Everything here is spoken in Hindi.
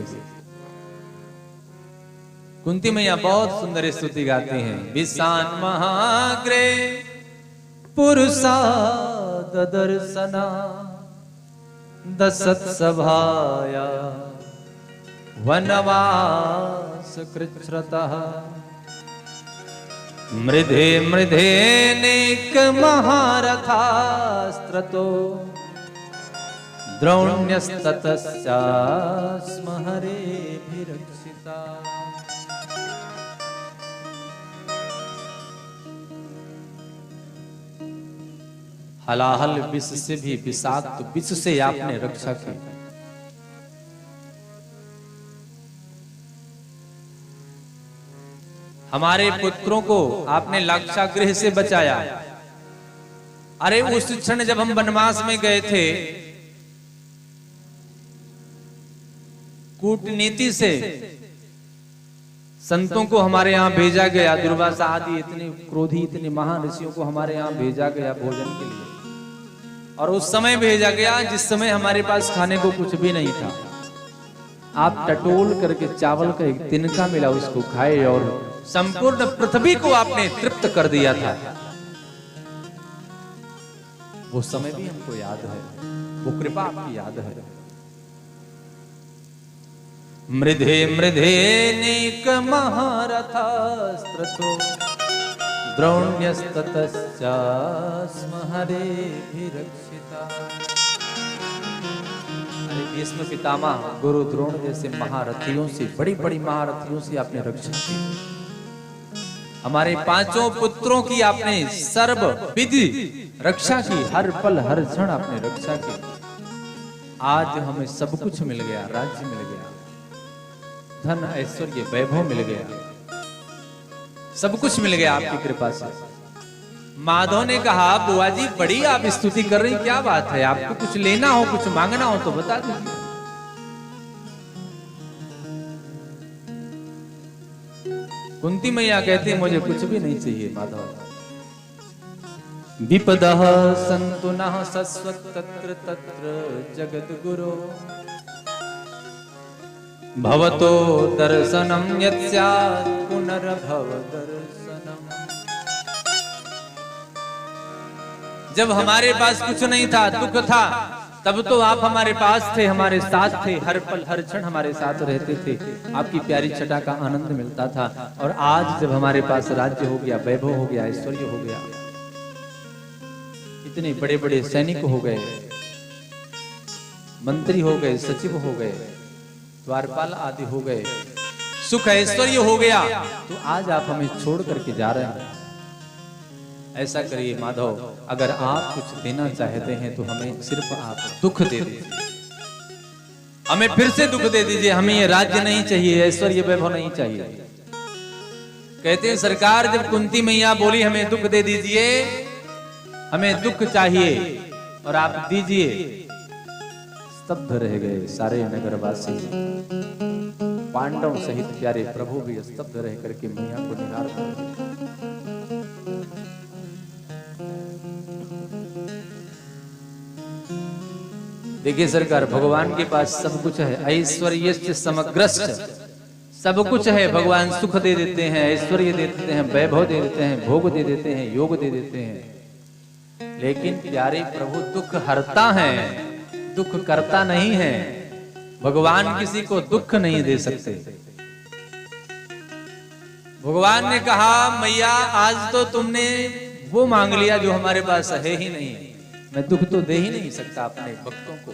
भी। कुंती मैया बहुत सुंदर स्तुति गाती हैं। विशान महाग्रे पुरुषा ददर्शना दशत सभाया वनवास कृच्छ्रतः मृधे मृधे नेक महारथास्त्रतो द्रोण्यस्ततश्चास्म हरेभिरक्षिता। हलाहल विष से भी विषाक्त विष से आपने रक्षा की। हमारे पुत्रों को आपने लाक्षागृह से बचाया। अरे उस क्षण जब हम वनवास में गए थे, कूटनीति से संतों को हमारे यहाँ भेजा गया। दुर्वासा आदि इतने क्रोधी इतने महान ऋषियों को हमारे यहाँ भेजा गया भोजन के लिए, और उस समय भेजा गया जिस समय हमारे पास खाने को कुछ भी नहीं था। आप टटोल करके चावल का एक तिनका मिला, उसको खाए और संपूर्ण पृथ्वी को आपने तृप्त कर दिया था। वो समय भी हमको याद है, वो कृपा आपकी याद है। मृधे मृधे नेक महारथास्त्रतो द्रोण्यस्ततश्चास्म हरेभिरक्षिता। अरे भीष्म पितामह गुरु द्रोण जैसे महारथियों से, बड़ी बड़ी महारथियों से आपने रक्षा की। हमारे पांचों पुत्रों की आपने सर्व विधि रक्षा की, हर पल हर क्षण आपने रक्षा की। आज हमें सब कुछ मिल गया, राज्य मिल गया, धन ऐश्वर्य वैभव मिल गया, सब कुछ मिल गया आपकी कृपा से। माधव ने कहा बुआ जी बड़ी आप स्तुति कर रही, क्या बात है? आपको कुछ लेना हो कुछ मांगना हो तो बता दीजिए। कुंती मैया कहती मुझे कुछ भी नहीं चाहिए माधव। विपदः सन्तु नः शश्वत् तत्र तत्र जगद्गुरो भवतो दर्शनं यत् स्यात् पुनर्भव दर्शनम्। जब हमारे पास कुछ नहीं था, दुख था, तब तो आप हमारे पास थे, हमारे साथ थे, हर पल हर क्षण हमारे साथ रहते थे, आपकी प्यारी छटा का आनंद मिलता था। और आज जब हमारे पास राज्य हो गया, वैभव हो गया, ऐश्वर्य हो गया, इतने बड़े बड़े सैनिक हो गए, मंत्री हो गए, सचिव हो गए, द्वारपाल आदि हो गए, सुख ऐश्वर्य हो गया, तो आज आप हमें छोड़ करके जा रहे हैं। ऐसा करिए माधव, अगर आप कुछ देना चाहते हैं तो हमें सिर्फ आप दुख दे दीजिए, हमें फिर से दुख दे दीजिए। हमें ये राज्य नहीं चाहिए, ऐश्वर्य वैभव नहीं चाहिए। कहते हैं सरकार जब कुंती मैया बोली हमें दुख दे दीजिए, हमें दुख चाहिए और आप दीजिए, स्तब्ध रह गए सारे नगरवासी। पांडव सहित प्यारे प्रभु भी स्तब्ध रह करके मैया को निहार कर। देखिए सरकार, भगवान के पास सब कुछ है, ऐश्वर्य समग्रस्य, सब कुछ है। भगवान सुख दे देते हैं, ऐश्वर्य दे देते हैं, वैभव दे देते हैं, भोग दे देते हैं, योग दे देते हैं, लेकिन प्यारे प्रभु दुख हरता है, दुख करता नहीं है। भगवान किसी को दुख नहीं दे सकते। भगवान ने कहा मैया आज तो तुमने वो मांग लिया जो हमारे पास है ही नहीं, मैं दुख तो दे ही नहीं सकता अपने भक्तों को।